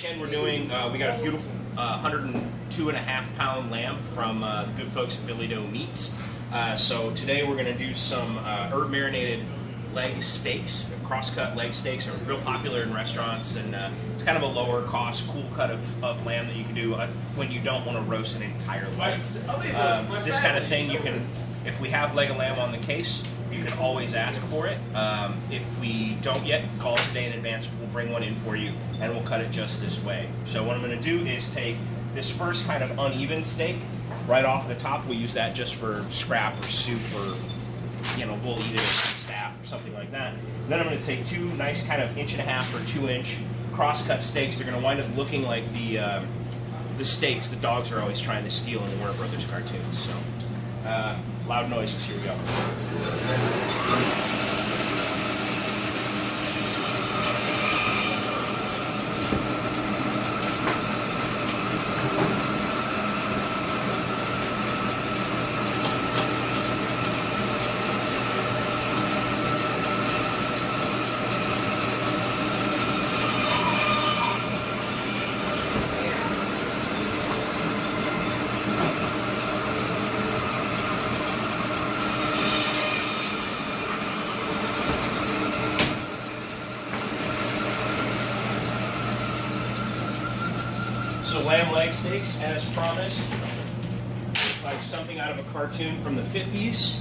weekend we're doing, we got a beautiful 102.5 pound lamb from the good folks at Billy Doe Meats. So today we're going to do some herb marinated leg steaks. Cross-cut leg steaks are real popular in restaurants, and it's kind of a lower cost, cool cut of lamb that you can do when you don't want to roast an entire leg. This kind of thing you can, if we have leg of lamb on the case, you can always ask for it. If we don't yet, call us a day in advance. We'll bring one in for you, and we'll cut it just this way. So what I'm going to do is take this first kind of uneven steak right off the top. We use that just for scrap or soup, or we'll eat it as staff or something like that. And then I'm going to take two nice kind of 1.5 or 2 inch cross-cut steaks. They're going to wind up looking like the steaks the dogs are always trying to steal in the Warner Brothers cartoons. So. Loud noises, here we go. So lamb leg steaks, as promised, like something out of a cartoon from the 50s.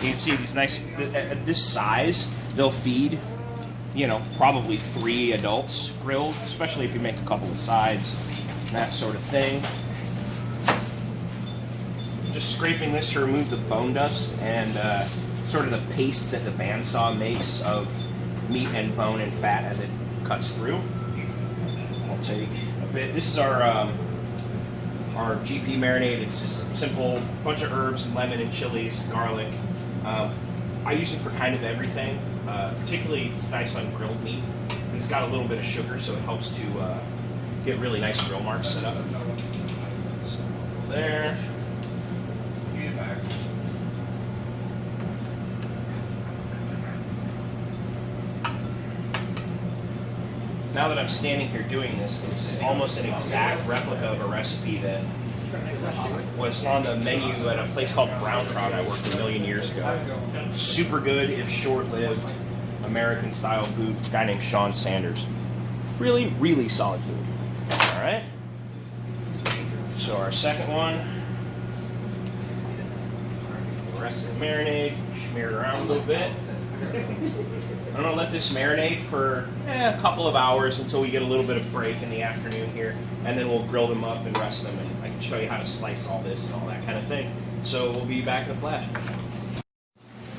You can see these nice, at this size, they'll feed, probably 3 adults grilled, especially if you make a couple of sides, and that sort of thing. Just scraping this to remove the bone dust and sort of the paste that the bandsaw makes of meat and bone and fat as it cuts through. I'll take a bit. This is our GP marinade. It's just a simple bunch of herbs and lemon and chilies, garlic. I use it for kind of everything. Particularly, it's nice on grilled meat. It's got a little bit of sugar, so it helps to get really nice grill marks set up. So there. Now that I'm standing here doing this is almost an exact replica of a recipe that was on the menu at a place called Brown Trout I worked a million years ago. Super good, if short-lived, American-style food. A guy named Sean Sanders. Really, really solid food. All right. So our second one. The rest of the marinade. Smear it around a little bit. I'm going to let this marinate for a couple of hours until we get a little bit of break in the afternoon here, and then we'll grill them up and rest them, and I can show you how to slice all this and all that kind of thing. So we'll be back in a flash.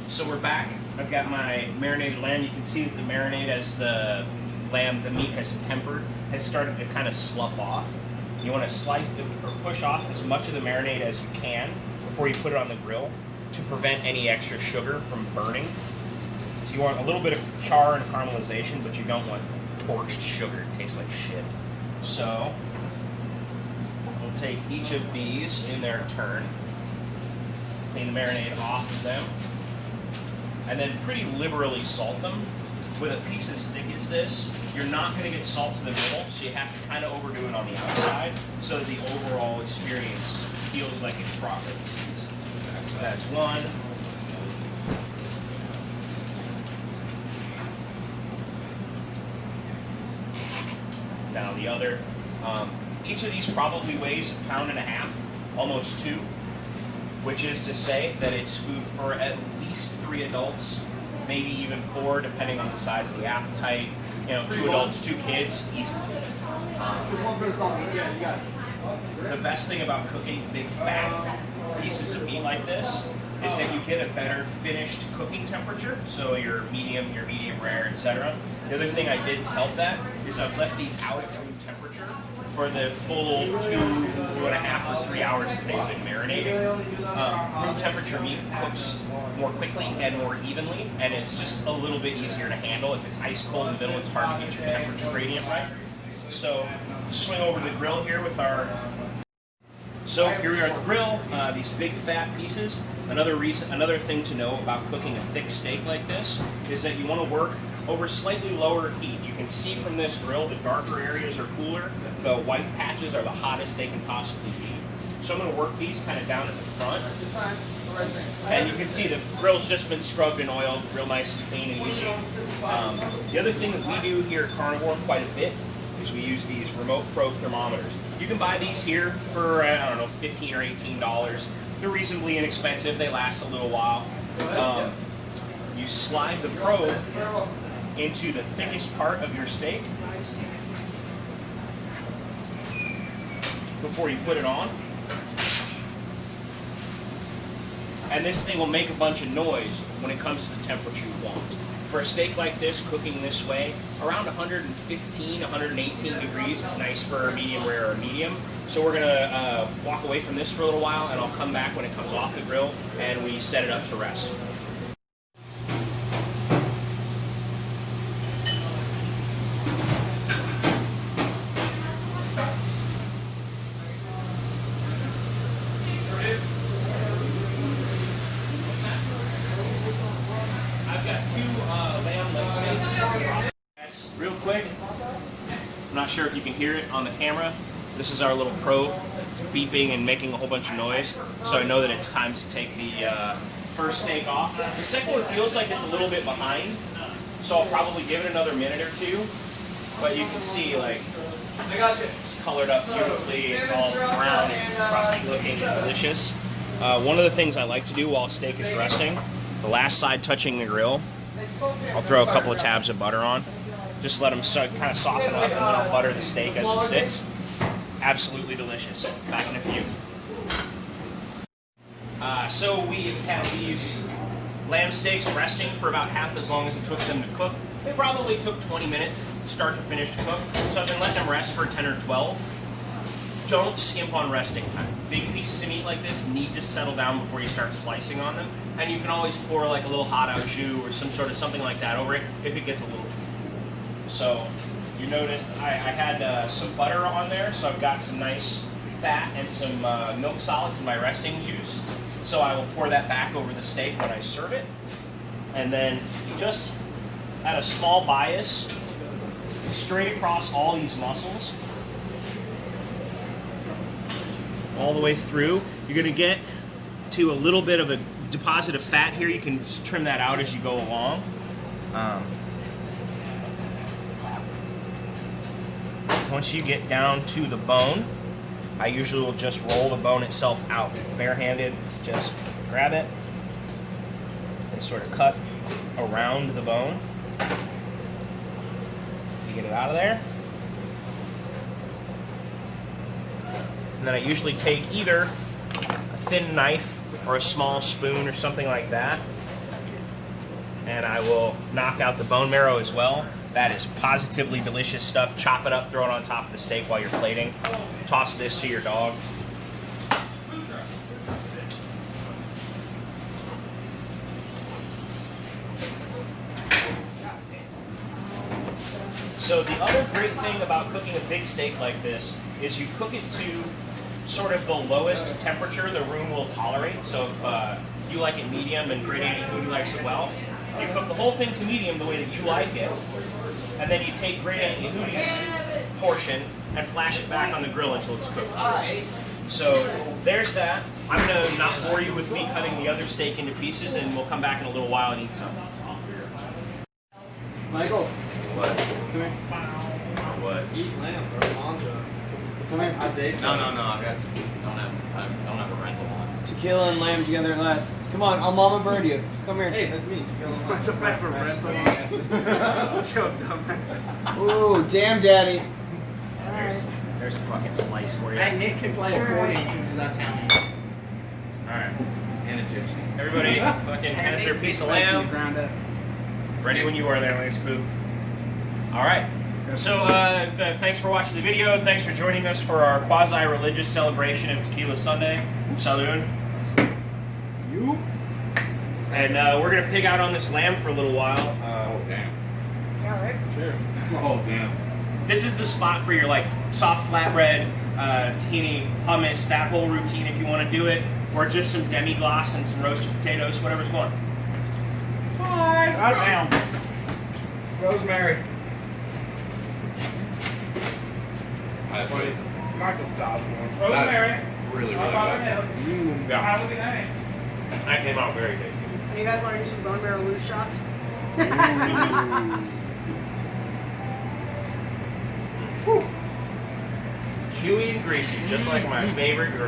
So we're back. I've got my marinated lamb. You can see that the marinade, as the meat has tempered, has started to kind of slough off. You want to slice or push off as much of the marinade as you can before you put it on the grill to prevent any extra sugar from burning. You want a little bit of char and caramelization, but you don't want torched sugar. It tastes like shit. So we'll take each of these in their turn, clean the marinade off of them, and then pretty liberally salt them. With a piece as thick as this, you're not going to get salt to the middle, so you have to kind of overdo it on the outside so that the overall experience feels like it's properly seasoned. So that's one. Now the other. Each of these probably weighs 1.5 pounds, almost 2, which is to say that it's food for at least 3 adults, maybe even 4, depending on the size of the appetite. 2 adults, 2 kids, easily. The best thing about cooking big fat pieces of meat like this is that you get a better finished cooking temperature, so your medium rare, etc. The other thing I did to help that is I've left these out at room temperature for the full 2.5 or 3 hours that they've been marinating. Room temperature meat cooks more quickly and more evenly, and it's just a little bit easier to handle. If it's ice cold in the middle, it's hard to get your temperature gradient right. So swing over to the grill here with our. So here we are at the grill, these big fat pieces. Another thing to know about cooking a thick steak like this is that you want to work over slightly lower heat. You can see from this grill the darker areas are cooler, the white patches are the hottest they can possibly be. So I'm going to work these kind of down at the front. And you can see the grill's just been scrubbed and oiled, real nice and clean and easy. The other thing that we do here at Carnivore quite a bit is we use these remote probe thermometers. You can buy these here for, I don't know, $15 or $18. They're reasonably inexpensive, they last a little while. You slide the probe into the thickest part of your steak before you put it on. And this thing will make a bunch of noise when it comes to the temperature you want. For a steak like this, cooking this way, around 115, 118 degrees is nice for a medium rare or a medium. So we're gonna walk away from this for a little while, and I'll come back when it comes off the grill and we set it up to rest. Real quick, I'm not sure if you can hear it on the camera. This is our little probe. It's beeping and making a whole bunch of noise, so I know that it's time to take the first steak off. The second one feels like it's a little bit behind, so I'll probably give it another minute or two. But you can see, like, it's colored up beautifully. It's all brown and crusty looking and delicious. One of the things I like to do while steak is resting, the last side touching the grill, I'll throw a couple of tabs of butter on. Just let them kind of soften up, and then I'll butter the steak as it sits. Absolutely delicious. Back in a few. So we had these lamb steaks resting for about half as long as it took them to cook. They probably took 20 minutes start to finish to cook. So I've been letting them rest for 10 or 12. Don't skimp on resting time. Big pieces of meat like this need to settle down before you start slicing on them. And you can always pour like a little hot au jus or something like that over it if it gets a little too cool. So you notice I had some butter on there, so I've got some nice fat and some milk solids in my resting juice. So I will pour that back over the steak when I serve it. And then just at a small bias, straight across all these muscles, all the way through. You're going to get to a little bit of a deposit of fat here. You can just trim that out as you go along. Once you get down to the bone, I usually will just roll the bone itself out. Barehanded, just grab it and sort of cut around the bone. You get it out of there. And then I usually take either a thin knife or a small spoon or something like that, and I will knock out the bone marrow as well. That is positively delicious stuff. Chop it up, throw it on top of the steak while you're plating. Toss this to your dog. So the other great thing about cooking a big steak like this is you cook it to sort of the lowest temperature the room will tolerate. So if you like it medium and Great Aunt Yehudi likes it well, you cook the whole thing to medium the way that you like it, and then you take Great Aunt Yehudi's portion and flash it back on the grill until it's cooked. So there's that. I'm going to not bore you with me cutting the other steak into pieces, and we'll come back in a little while and eat some. Michael. What? Come here. What? Eat lamb or manja. Come here. Hot day. No. I don't have a rental on. Tequila and lamb together at last. Come on, I'll mama bird you. Come here. Hey, that's me. Tequila lamb. Just back from rental. Ooh, damn daddy. There's a fucking slice for you. Hey, Nick can play accordion because he's Italian. Alright. And a gypsy. Everybody fucking has their piece of lamb. Ground up. Ready when you are there, Lance Poop. Alright. So, thanks for watching the video. Thanks for joining us for our quasi-religious celebration of Tequila Sunday. Salud. You? And we're going to pig out on this lamb for a little while. Oh, damn. Yeah, right. Cheers. Oh, damn. This is the spot for your like soft flatbread, tahini, hummus, that whole routine if you want to do it. Or just some demi-glace and some roasted potatoes, whatever's going. Bye. Out of town. Rosemary. That's really, Michael Stossel. Rosemary. really, How really about good. it? Yeah. Have a good night. That came out very tasty. You guys want to do some bone marrow loose shots? Chewy and greasy, just like my favorite girl.